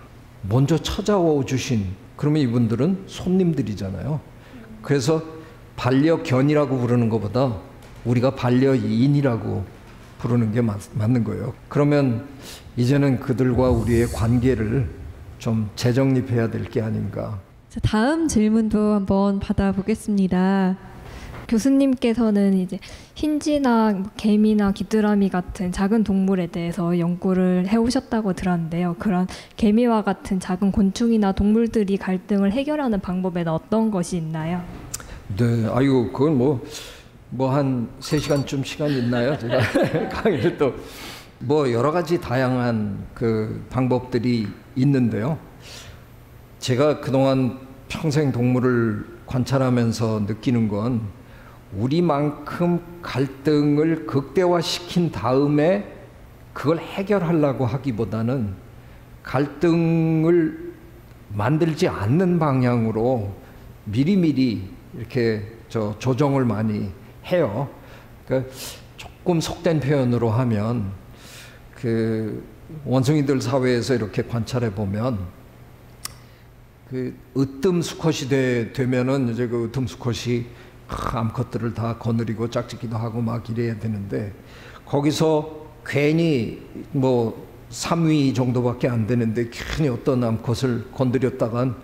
Speaker 2: 먼저 찾아와 주신, 그러면 이분들은 손님들이잖아요. 그래서 반려견이라고 부르는 것보다 우리가 반려인이라고 부르는 게 맞는 거예요. 그러면 이제는 그들과 우리의 관계를 좀 재정립해야 될 게 아닌가.
Speaker 1: 자, 다음 질문도 한번 받아보겠습니다.
Speaker 6: 교수님께서는 이제 흰쥐나 개미나 귀뚜라미 같은 작은 동물에 대해서 연구를 해오셨다고 들었는데요. 그런 개미와 같은 작은 곤충이나 동물들이 갈등을 해결하는 방법에는 어떤 것이 있나요?
Speaker 2: 네, 그건 뭐 한 3시간쯤 시간 있나요? 제가 강의를 또 뭐 여러 가지 다양한 그 방법들이 있는데요. 제가 그동안 평생 동물을 관찰하면서 느끼는 건 우리만큼 갈등을 극대화시킨 다음에 그걸 해결하려고 하기보다는 갈등을 만들지 않는 방향으로 미리미리 이렇게 조정을 많이 해요. 그러니까 조금 속된 표현으로 하면 그 원숭이들 사회에서 이렇게 관찰해 보면 그 으뜸 수컷이 되면은 이제 그 으뜸 수컷이 암컷들을 다 거느리고 짝짓기도 하고 막 이래야 되는데 거기서 괜히 뭐 3위 정도밖에 안 되는데 괜히 어떤 암컷을 건드렸다간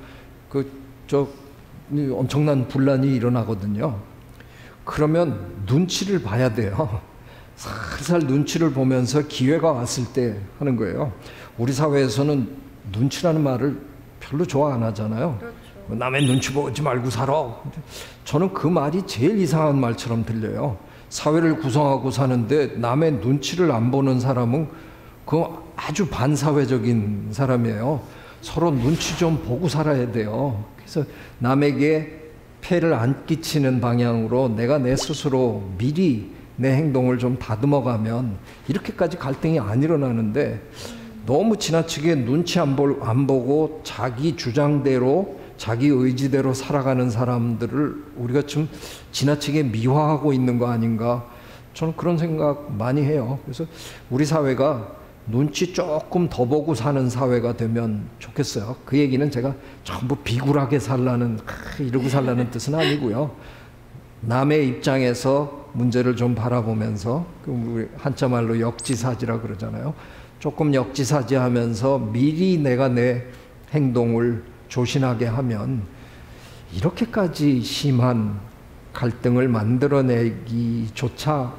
Speaker 2: 엄청난 분란이 일어나거든요. 그러면 눈치를 봐야 돼요. 살살 눈치를 보면서 기회가 왔을 때 하는 거예요. 우리 사회에서는 눈치라는 말을 별로 좋아 안 하잖아요. 그렇죠. 남의 눈치 보지 말고 살아. 저는 그 말이 제일 이상한 말처럼 들려요. 사회를 구성하고 사는데 남의 눈치를 안 보는 사람은 그 아주 반사회적인 사람이에요. 서로 눈치 좀 보고 살아야 돼요. 그래서 남에게 폐를 안 끼치는 방향으로 내가 내 스스로 미리 내 행동을 좀 다듬어가면 이렇게까지 갈등이 안 일어나는데 너무 지나치게 눈치 안 보고 자기 주장대로 자기 의지대로 살아가는 사람들을 우리가 좀 지나치게 미화하고 있는 거 아닌가, 저는 그런 생각 많이 해요. 그래서 우리 사회가 눈치 조금 더 보고 사는 사회가 되면 좋겠어요. 그 얘기는 제가 전부 비굴하게 살라는 이러고 살라는 뜻은 아니고요. 남의 입장에서 문제를 좀 바라보면서, 우리 한자말로 역지사지라 그러잖아요. 조금 역지사지하면서 미리 내가 내 행동을 조신하게 하면 이렇게까지 심한 갈등을 만들어내기조차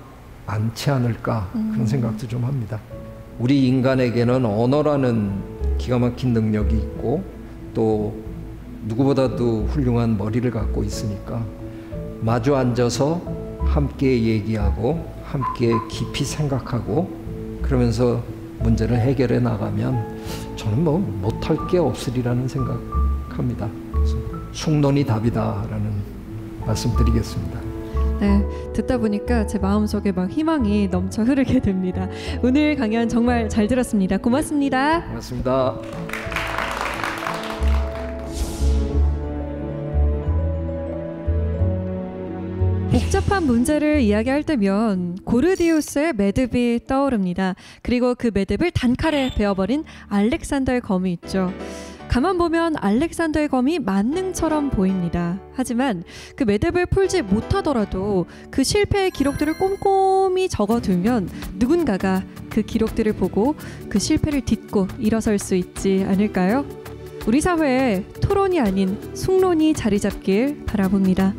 Speaker 2: 않지 않을까, 그런 생각도 좀 합니다. 우리 인간에게는 언어라는 기가 막힌 능력이 있고 또 누구보다도 훌륭한 머리를 갖고 있으니까 마주 앉아서 함께 얘기하고 함께 깊이 생각하고 그러면서 문제를 해결해 나가면 저는 뭐 못할 게 없으리라는 생각합니다. 그래서 숙론이 답이다라는 말씀 드리겠습니다.
Speaker 1: 네, 듣다 보니까 제 마음속에 막 희망이 넘쳐 흐르게 됩니다. 오늘 강연 정말 잘 들었습니다. 고맙습니다.
Speaker 2: 고맙습니다.
Speaker 1: 복잡한 문제를 이야기할 때면 고르디우스의 매듭이 떠오릅니다. 그리고 그 매듭을 단칼에 베어버린 알렉산더의 검이 있죠. 가만 보면 알렉산더의 검이 만능처럼 보입니다. 하지만 그 매듭을 풀지 못하더라도 그 실패의 기록들을 꼼꼼히 적어두면 누군가가 그 기록들을 보고 그 실패를 딛고 일어설 수 있지 않을까요? 우리 사회에 토론이 아닌 숙론이 자리 잡길 바라봅니다.